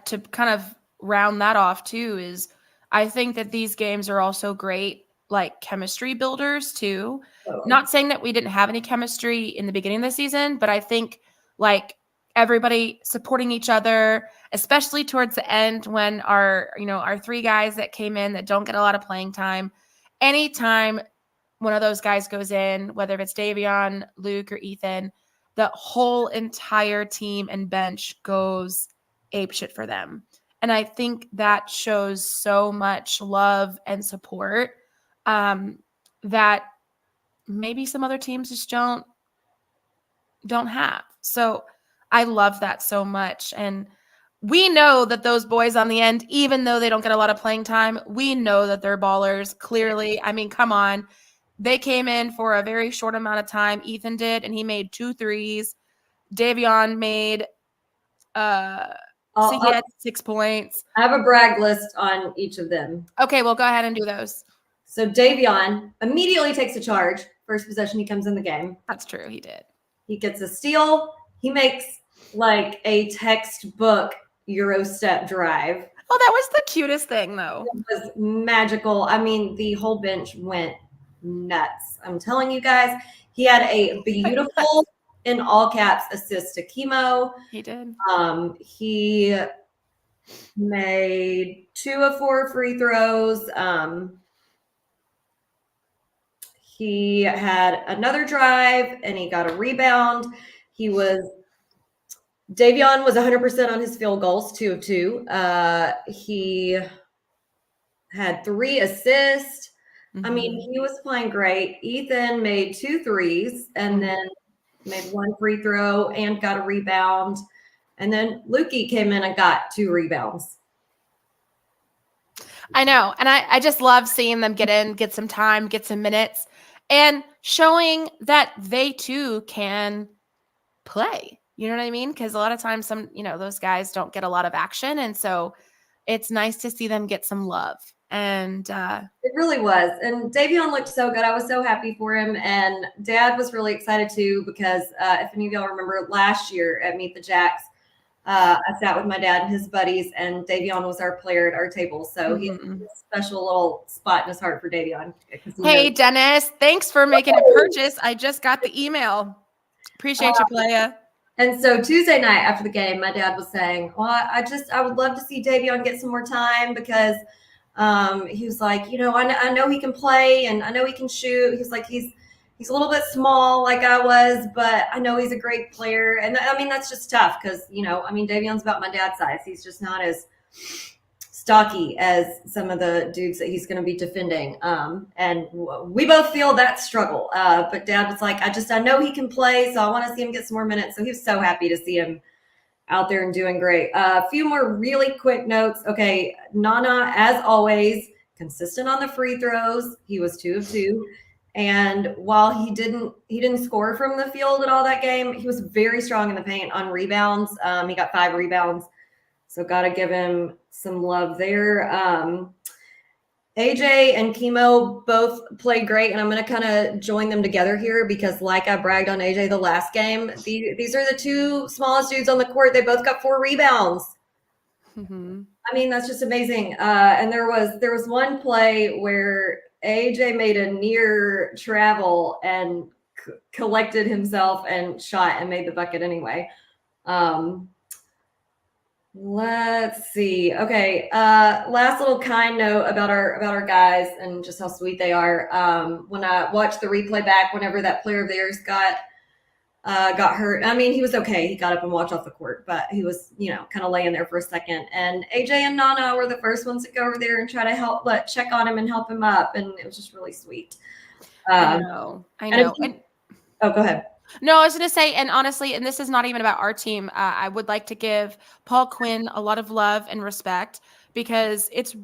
Speaker 1: to kind of round that off too is I think that these games are also great like chemistry builders too. Not saying that we didn't have any chemistry in the beginning of the season, but I think like everybody supporting each other, especially towards the end when our three guys that came in that don't get a lot of playing time, anytime one of those guys goes in, whether it's Davion, Luke, or Ethan, the whole entire team and bench goes apeshit for them. And I think that shows so much love and support that maybe some other teams just don't have. So I love that so much. And we know that those boys on the end, even though they don't get a lot of playing time, we know that they're ballers. Clearly, I mean, come on. They came in for a very short amount of time. Ethan did, and he made 2 threes. Davion made he had 6 points.
Speaker 2: I have a brag list on each of them.
Speaker 1: Okay, well, go ahead and do those.
Speaker 2: So Davion immediately takes a charge. First possession, he comes in the game.
Speaker 1: That's true. He did.
Speaker 2: He gets a steal. He makes like a textbook Euro step drive.
Speaker 1: Oh, that was the cutest thing, though.
Speaker 2: It was magical. I mean, the whole bench went nuts. I'm telling you guys, he had a beautiful, in all caps, assist to Chemo.
Speaker 1: He did.
Speaker 2: He made 2 of 4 free throws. he had another drive and he got a rebound. Davion was 100% on his field goals, 2 of 2. He had 3 assists. I mean, he was playing great. Ethan made 2 threes and then made 1 free throw and got a rebound. And then Lukey came in and got 2 rebounds.
Speaker 1: I know. And I just love seeing them get some time, get some minutes, and showing that they too can play. You know what I mean? Because a lot of times those guys don't get a lot of action. And so it's nice to see them get some love. And
Speaker 2: it really was. And Davion looked so good. I was so happy for him. And Dad was really excited too, because if any of y'all remember last year at Meet the Jacks, I sat with my dad and his buddies, and Davion was our player at our table. So he has a special little spot in his heart for Davion.
Speaker 1: Hey, Dennis, thanks for making a purchase. I just got the email. Appreciate you, playa.
Speaker 2: And so Tuesday night after the game, my dad was saying, well, I would love to see Davion get some more time, because he was like, I know he can play and I know he can shoot. He was like, he's a little bit small like I was, but I know he's a great player. And I mean, that's just tough because, Davion's about my dad's size. He's just not as stocky as some of the dudes that he's going to be defending. And we both feel that struggle. But Dad was like, I know he can play, so I want to see him get some more minutes. So he was so happy to see him out there and doing great. A few more really quick notes. Okay, Nana, as always, consistent on the free throws. He was 2 of 2. And while he didn't score from the field at all that game, he was very strong in the paint on rebounds. He got 5 rebounds. So got to give him some love there. AJ and Chemo both played great, and I'm going to kind of join them together here because, like I bragged on AJ the last game, these are the 2 smallest dudes on the court. They both got 4 rebounds. I mean, that's just amazing. And there was one play where AJ made a near travel and collected himself and shot and made the bucket anyway. Let's see. Okay. Last little kind note about our guys and just how sweet they are. When I watched the replay back, whenever that player of theirs got hurt, I mean, he was okay. He got up and walked off the court, but he was, kind of laying there for a second. And AJ and Nana were the first ones to go over there and try to check on him and help him up. And it was just really sweet.
Speaker 1: I know.
Speaker 2: Oh, go ahead.
Speaker 1: No, I was going to say, and honestly, and this is not even about our team, I would like to give Paul Quinn a lot of love and respect, because it's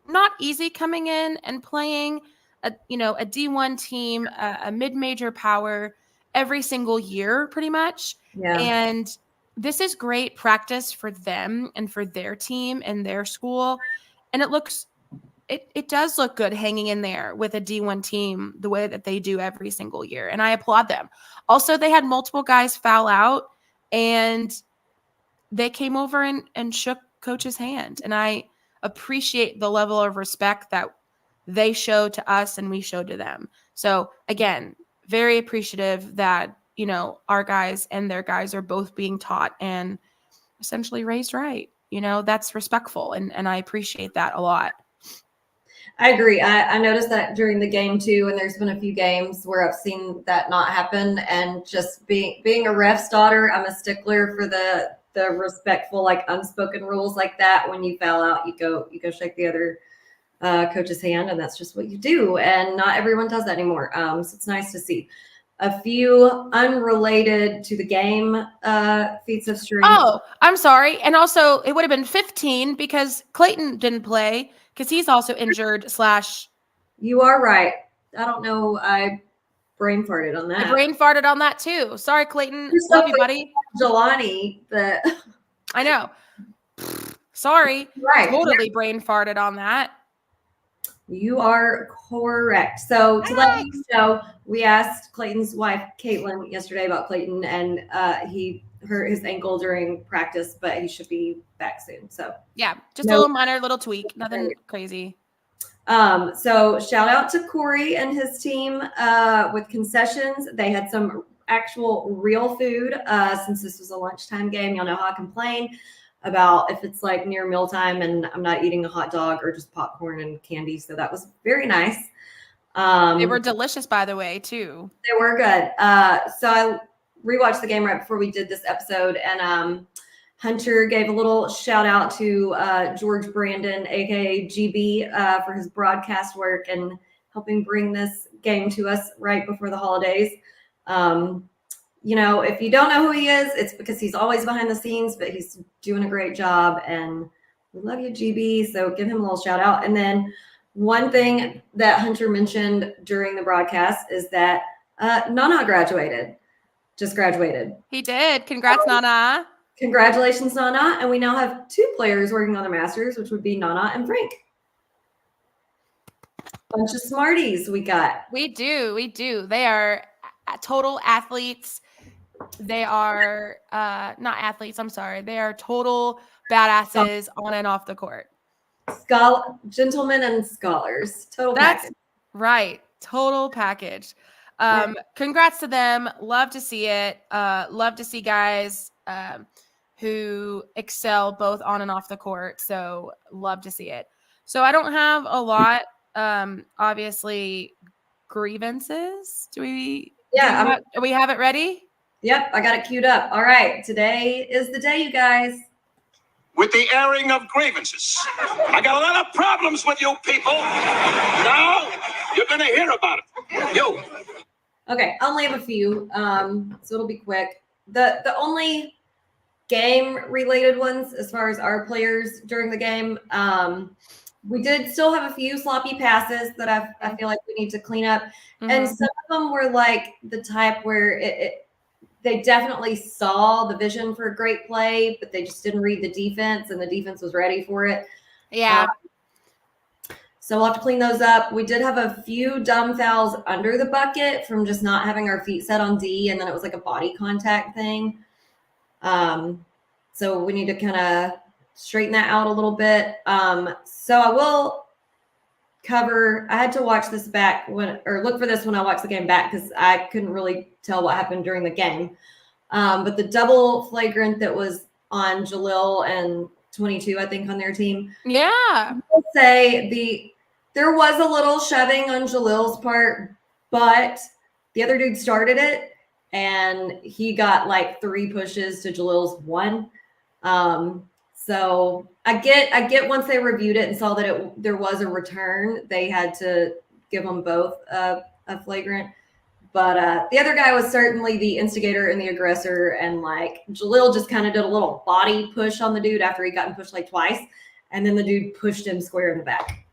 Speaker 1: not easy coming in and playing a D1 team, a mid-major power every single year, pretty much.
Speaker 2: Yeah.
Speaker 1: And this is great practice for them and for their team and their school. And it does look good hanging in there with a D1 team the way that they do every single year. And I applaud them. Also, they had multiple guys foul out, and they came over and shook coach's hand. And I appreciate the level of respect that they show to us and we show to them. So again, very appreciative that, our guys and their guys are both being taught and essentially raised right. That's respectful. And I appreciate that a lot.
Speaker 2: I agree. I noticed that during the game too, and there's been a few games where I've seen that not happen. And just being a ref's daughter, I'm a stickler for the respectful, like unspoken rules like that. When you foul out, you go shake the other coach's hand, and that's just what you do. And not everyone does that anymore. So it's nice to see. A few unrelated to the game feats of strength.
Speaker 1: Oh, I'm sorry. And also, it would have been 15 because Clayton didn't play because he's also injured /
Speaker 2: You are right. I don't know. I brain farted on that.
Speaker 1: I brain farted on that too. Sorry, Clayton. Love you, buddy.
Speaker 2: Jelani, but
Speaker 1: I know. Sorry.
Speaker 2: Right.
Speaker 1: Totally brain farted on that.
Speaker 2: You are correct. So to let you know, we asked Clayton's wife, Caitlin, yesterday about Clayton, and he hurt his ankle during practice, but he should be back soon. So
Speaker 1: yeah, just a little minor, little tweak, nothing crazy.
Speaker 2: So shout out to Corey and his team with concessions. They had some actual real food since this was a lunchtime game. Y'all know how I complain about if it's like near mealtime and I'm not eating a hot dog or just popcorn and candy. So that was very nice.
Speaker 1: They were delicious, by the way, too.
Speaker 2: They were good. So I rewatched the game right before we did this episode, and Hunter gave a little shout out to George Brandon, aka GB, for his broadcast work and helping bring this game to us right before the holidays. You know, if you don't know who he is, it's because he's always behind the scenes, but he's doing a great job, and we love you, GB. So give him a little shout out. And then one thing that Hunter mentioned during the broadcast is that Nana just graduated.
Speaker 1: He did. Congrats, Nana.
Speaker 2: Congratulations, Nana. And we now have 2 players working on their masters, which would be Nana and Frank. Bunch of smarties we got.
Speaker 1: We do. They are total athletes. They are not athletes. I'm sorry. They are total badasses on and off the court.
Speaker 2: Gentlemen and scholars. Total
Speaker 1: That's
Speaker 2: package.
Speaker 1: Right. Total package. Congrats to them. Love to see it. Love to see guys who excel both on and off the court. So love to see it. So I don't have a lot. Obviously, grievances. Do we have it ready?
Speaker 2: Yep, I got it queued up. All right, today is the day, you guys.
Speaker 3: With the airing of grievances. I got a lot of problems with you people. Now you're going to hear about it. You.
Speaker 2: Okay, I only have a few, so it'll be quick. The only game-related ones, as far as our players during the game, we did still have a few sloppy passes that I feel like we need to clean up. Mm-hmm. And some of them were like the type where they definitely saw the vision for a great play, but they just didn't read the defense, and the defense was ready for it.
Speaker 1: Yeah.
Speaker 2: So we'll have to clean those up. We did have a few dumb fouls under the bucket from just not having our feet set on D, and then it was like a body contact thing. So we need to kind of straighten that out a little bit. So I will cover. I had to watch this back look for this when I watched the game back because I couldn't really tell what happened during the game. But the double flagrant that was on Jalil and 22, I think, on their team.
Speaker 1: Yeah.
Speaker 2: I will say there was a little shoving on Jalil's part, but the other dude started it, and he got like 3 pushes to Jalil's 1. So I get once they reviewed it and saw that there was a return, they had to give them both a flagrant. But the other guy was certainly the instigator and the aggressor, and like Jalil just kind of did a little body push on the dude after he gotten pushed like twice, and then the dude pushed him square in the back.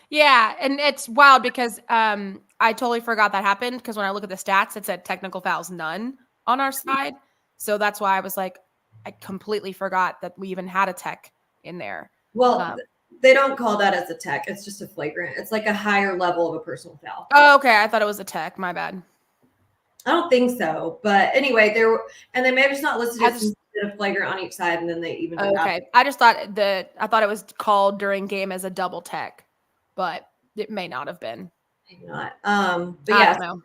Speaker 1: Yeah, and it's wild because I totally forgot that happened because when I look at the stats, it said technical fouls none on our side. So that's why I was like, I completely forgot that we even had a tech in there.
Speaker 2: Well, they don't call that as a tech. It's just a flagrant. It's like a higher level of a personal foul.
Speaker 1: Oh, okay. I thought it was a tech. My bad.
Speaker 2: I don't think so. But anyway, and they may have just not listed it as a flagrant on each side, and then they even did
Speaker 1: okay. I just thought I thought it was called during game as a double tech, but it may not have been.
Speaker 2: Maybe not. But yeah, so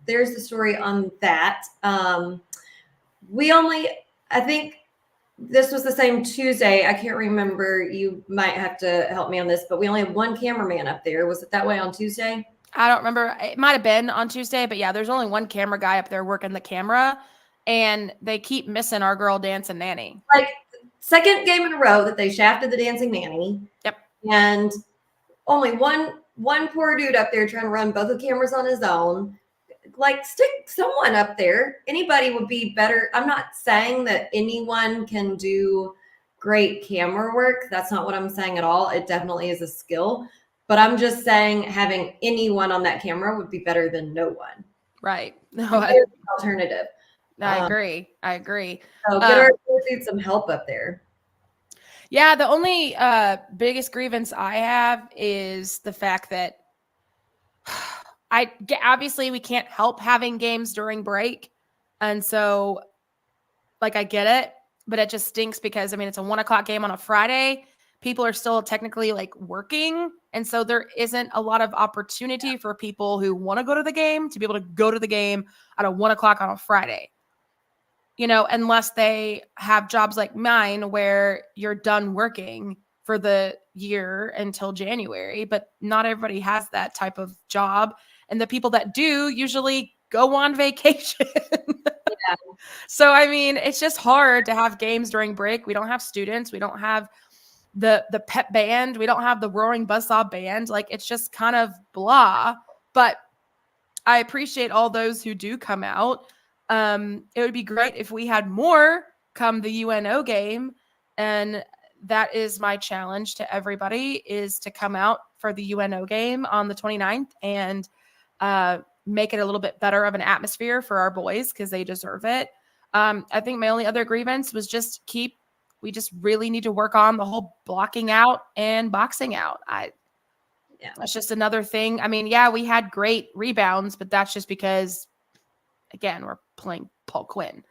Speaker 2: there's the story on that. I think this was the same Tuesday. I can't remember. You might have to help me on this, but we only have 1 cameraman up there. Was it that way on Tuesday?
Speaker 1: I don't remember. It might have been on Tuesday, but yeah, there's only 1 camera guy up there working the camera, and they keep missing our girl dancing nanny.
Speaker 2: Like, second game in a row that they shafted the dancing nanny.
Speaker 1: Yep.
Speaker 2: And only one poor dude up there trying to run both the cameras on his own. Like, stick someone up there. Anybody would be better. I'm not saying that anyone can do great camera work. That's not what I'm saying at all. It definitely is a skill. But I'm just saying having anyone on that camera would be better than no one.
Speaker 1: Right. No,
Speaker 2: alternative.
Speaker 1: I agree.
Speaker 2: So get our dudes some help up there.
Speaker 1: Yeah, the only biggest grievance I have is the fact that obviously we can't help having games during break. And so, like, I get it, but it just stinks because, I mean, it's a 1:00 game on a Friday. People are still technically like working. And so there isn't a lot of opportunity for people who want to go to the game to be able to go to the game at a 1:00 on a Friday. You know, unless they have jobs like mine where you're done working for the year until January, but not everybody has that type of job. And the people that do usually go on vacation.
Speaker 2: Yeah.
Speaker 1: So, I mean, it's just hard to have games during break. We don't have students. We don't have the pep band. We don't have the Roaring Buzzsaw band. Like, it's just kind of blah. But I appreciate all those who do come out. It would be great if we had more come the UNO game. And that is my challenge to everybody, is to come out for the UNO game on the 29th and make it a little bit better of an atmosphere for our boys, because they deserve it. I think my only other grievance was we just really need to work on the whole blocking out and boxing out. That's just another thing. I mean, yeah, we had great rebounds, but that's just because, again, we're playing Paul Quinn.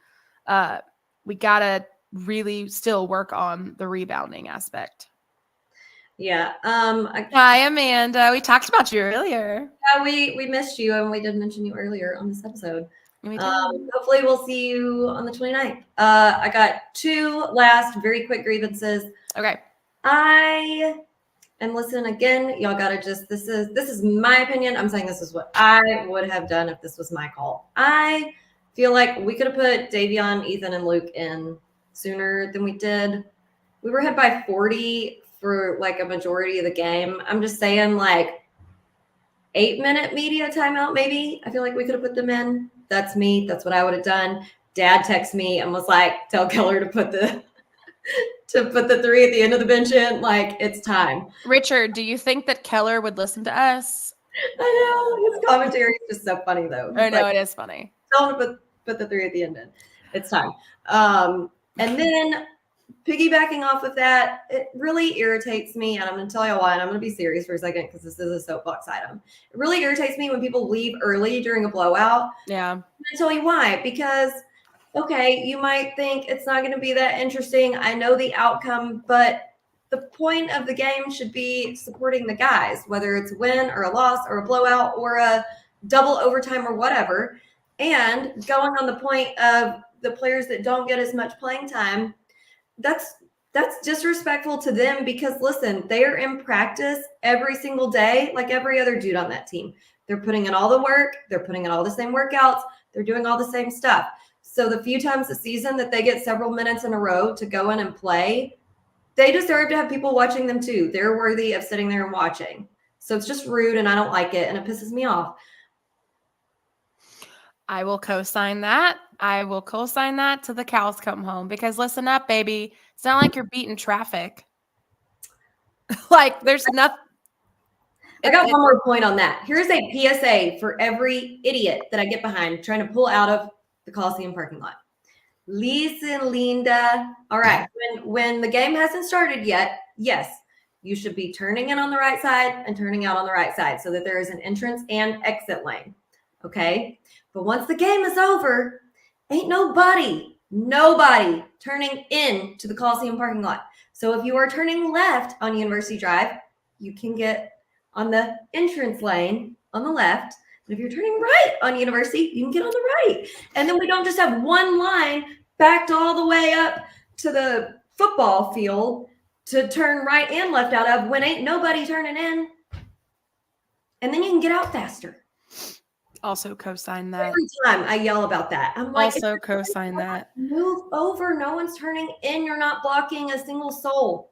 Speaker 1: We got to really still work on the rebounding aspect.
Speaker 2: Yeah.
Speaker 1: Hi, Amanda. We talked about you earlier.
Speaker 2: Yeah, we missed you, and we did mention you earlier on this episode.
Speaker 1: We did.
Speaker 2: Hopefully we'll see you on the 29th. I got 2 last very quick grievances.
Speaker 1: Okay.
Speaker 2: And listen, again, y'all gotta just, this is my opinion. I'm saying this is what I would have done if this was my call. I feel like we could have put Davion, Ethan, and Luke in sooner than we did. We were ahead by 40 for like a majority of the game. I'm just saying, like, 8-minute media timeout, maybe. I feel like we could have put them in. That's me. That's what I would have done. Dad texted me and was like, tell Keller to put the 3 at the end of the bench in. Like, it's time.
Speaker 1: Richard, do you think that Keller would listen to us?
Speaker 2: I know. His commentary is just so funny, though.
Speaker 1: I know, it is funny.
Speaker 2: Tell him to put the 3 at the end in. It's time. And then piggybacking off of that, it really irritates me, and I'm going to tell you why, and I'm going to be serious for a second because this is a soapbox item. It really irritates me when people leave early during a blowout.
Speaker 1: Yeah.
Speaker 2: I'm going to tell you why. Because, okay, you might think it's not going to be that interesting. I know the outcome, but the point of the game should be supporting the guys, whether it's a win or a loss or a blowout or a double overtime or whatever. And going on the point of the players that don't get as much playing time, that's disrespectful to them, because listen, they're in practice every single day like every other dude on that team. They're putting in all the work, they're putting in all the same workouts, they're doing all the same stuff. So the few times a season that they get several minutes in a row to go in and play, they deserve to have people watching them too. They're worthy of sitting there and watching. So it's just rude, and I don't like it, and it pisses me off.
Speaker 1: I will co-sign that. I will co-sign that to the cows come home, because listen up, baby. It's not like you're beating traffic. Like, there's nothing.
Speaker 2: I got one more point on that. Here's a PSA for every idiot that I get behind trying to pull out of the Coliseum parking lot. Listen, Linda. All right. When the game hasn't started yet, yes, you should be turning in on the right side and turning out on the right side so that there is an entrance and exit lane. Okay. But once the game is over, ain't nobody turning in to the Coliseum parking lot. So if you are turning left on University Drive, you can get on the entrance lane on the left. And if you're turning right on University, you can get on the right. And then we don't just have one line backed all the way up to the football field to turn right and left out of when ain't nobody turning in. And then you can get out faster.
Speaker 1: Also co-sign that.
Speaker 2: Every time I yell about that, I'm like,
Speaker 1: also co-sign that.
Speaker 2: Move over. No one's turning in. You're not blocking a single soul.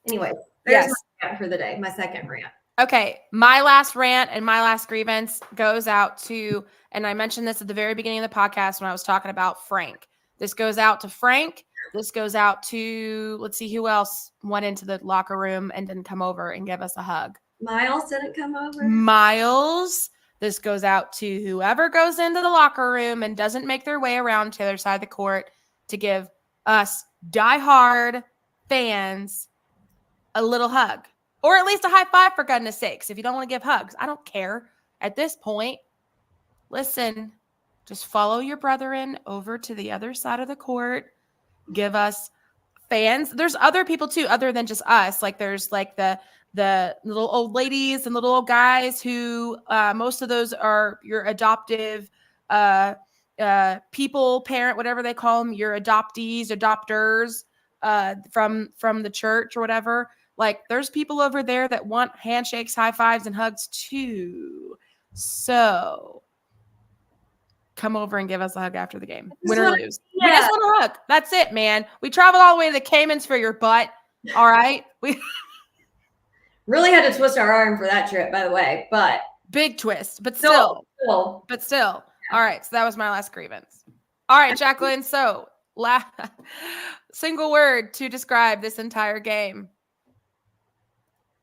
Speaker 2: Anyway, there's my rant for the day. My second rant.
Speaker 1: Okay. My last rant and my last grievance goes out to, and I mentioned this at the very beginning of the podcast when I was talking about Frank. This goes out to Frank. This goes out to, let's see who else went into the locker room and didn't come over and give us a hug.
Speaker 2: Miles didn't come over.
Speaker 1: Miles. This goes out to whoever goes into the locker room and doesn't make their way around to the other side of the court to give us diehard fans a little hug, or at least a high five, for goodness sakes. If you don't want to give hugs, I don't care at this point. Listen, just follow your brethren over to the other side of the court. Give us fans. There's other people too, other than just us. Like, there's like the little old ladies and little old guys who most of those are your adoptive people, parent, whatever they call them, your adoptees, adopters from the church or whatever. Like, there's people over there that want handshakes, high fives, and hugs too. So come over and give us a hug after the game. Win or lose. We just want a hug. That's it, man. We traveled all the way to the Caymans for your butt. All right. We
Speaker 2: really had to twist our arm for that trip, by the way, but
Speaker 1: big twist, but still. All right. So that was my last grievance. All right, Jacqueline. So single word to describe this entire game.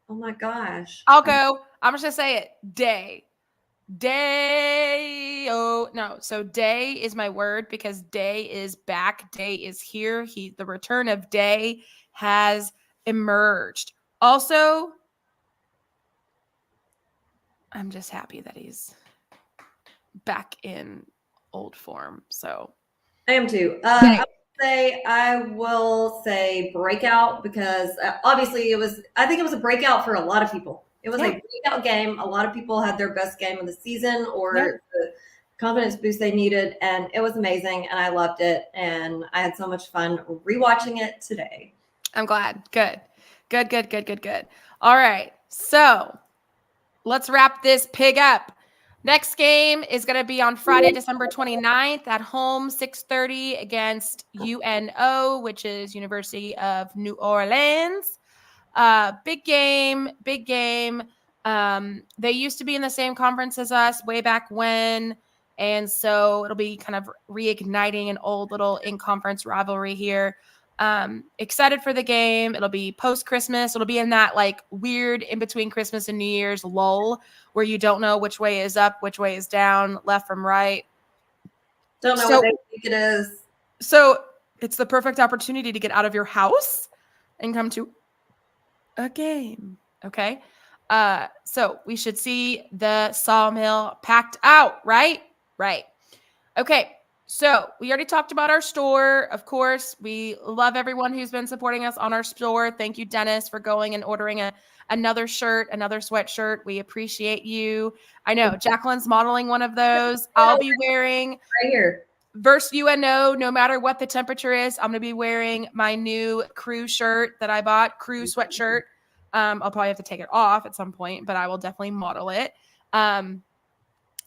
Speaker 2: Oh my gosh.
Speaker 1: I'll go. I'm just going to say it. Day. Oh, no. So day is my word because day is back. Day is here. The return of day has emerged. Also, I'm just happy that he's back in old form. So
Speaker 2: I am too. I will say breakout because obviously I think it was a breakout for a lot of people. It was a breakout game. A lot of people had their best game of the season or the confidence boost they needed, and it was amazing, and I loved it, and I had so much fun rewatching it today.
Speaker 1: I'm glad. Good. All right, so let's wrap this pig up. Next game is going to be on Friday, December 29th at home, 6:30 against UNO, which is University of New Orleans. Big game. They used to be in the same conference as us way back when. And so it'll be kind of reigniting an old little in-conference rivalry here. Excited for the game. It'll be post-Christmas. It'll be in that like weird in between Christmas and New Year's lull where you don't know which way is up, which way is down, left from right.
Speaker 2: Don't know what they think it is.
Speaker 1: So it's the perfect opportunity to get out of your house and come to a game. Okay. So we should see the Sawmill packed out, right? Right. Okay. So we already talked about our store. Of course, we love everyone who's been supporting us on our store. Thank you, Dennis, for going and ordering another shirt, another sweatshirt. We appreciate you. I know Jacqueline's modeling one of those. I'll be wearing
Speaker 2: right here.
Speaker 1: Versus UNO, no matter what the temperature is, I'm going to be wearing my new crew shirt that I bought, crew sweatshirt. I'll probably have to take it off at some point, but I will definitely model it.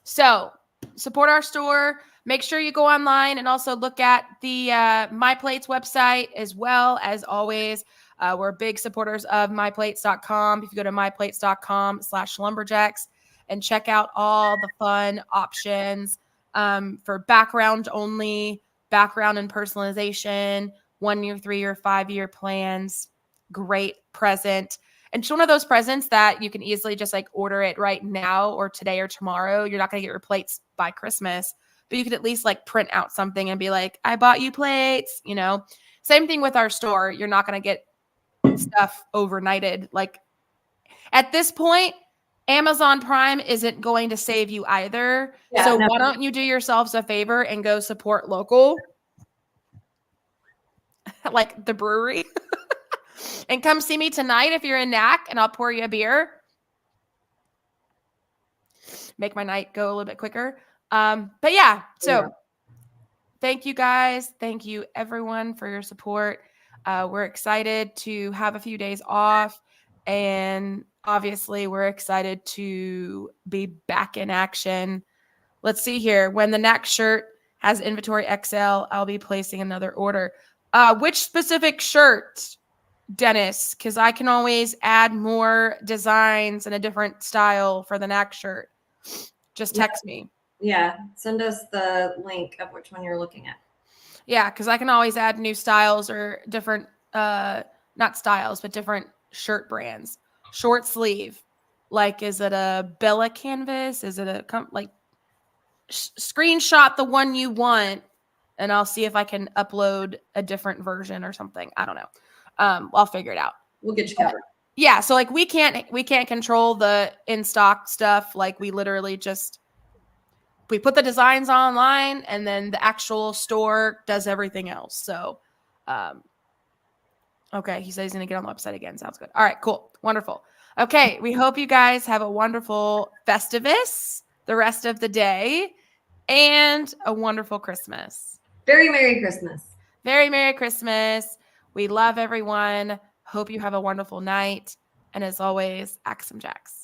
Speaker 1: So support our store. Make sure you go online and also look at the My Plates website as well. As always, we're big supporters of myplates.com. If you go to myplates.com/lumberjacks and check out all the fun options for background only, background and personalization, 1 year, 3 year, 5 year plans, great present. And it's one of those presents that you can easily just like order it right now or today or tomorrow. You're not going to get your plates by Christmas, but you could at least like print out something and be like, I bought you plates, you know. Same thing with our store. You're not going to get stuff overnighted. Like at this point, Amazon Prime isn't going to save you either. Why don't you do yourselves a favor and go support local, like the brewery, and come see me tonight if you're in NAC, and I'll pour you a beer. Make my night go a little bit quicker. But yeah, so thank you guys. Thank you everyone for your support. We're excited to have a few days off, and obviously we're excited to be back in action. Let's see here. When the NAC shirt has inventory XL, I'll be placing another order. Which specific shirt, Dennis? Because I can always add more designs and a different style for the NAC shirt. Just text me.
Speaker 2: Yeah, send us the link of which one you're looking at.
Speaker 1: Yeah, because I can always add new styles or different, not styles, but different shirt brands. Short sleeve. Like, is it a Bella canvas? Is it a, screenshot the one you want, and I'll see if I can upload a different version or something. I don't know. I'll figure it out.
Speaker 2: We'll get you covered.
Speaker 1: Yeah, so like we can't control the in-stock stuff. Like we literally just, we put the designs online and then the actual store does everything else. So, okay, he says he's going to get on the website again. Sounds good. All right, cool. Wonderful. Okay, we hope you guys have a wonderful Festivus the rest of the day and a wonderful Christmas.
Speaker 2: Very Merry Christmas.
Speaker 1: Very Merry Christmas. We love everyone. Hope you have a wonderful night. And as always, axe some jacks.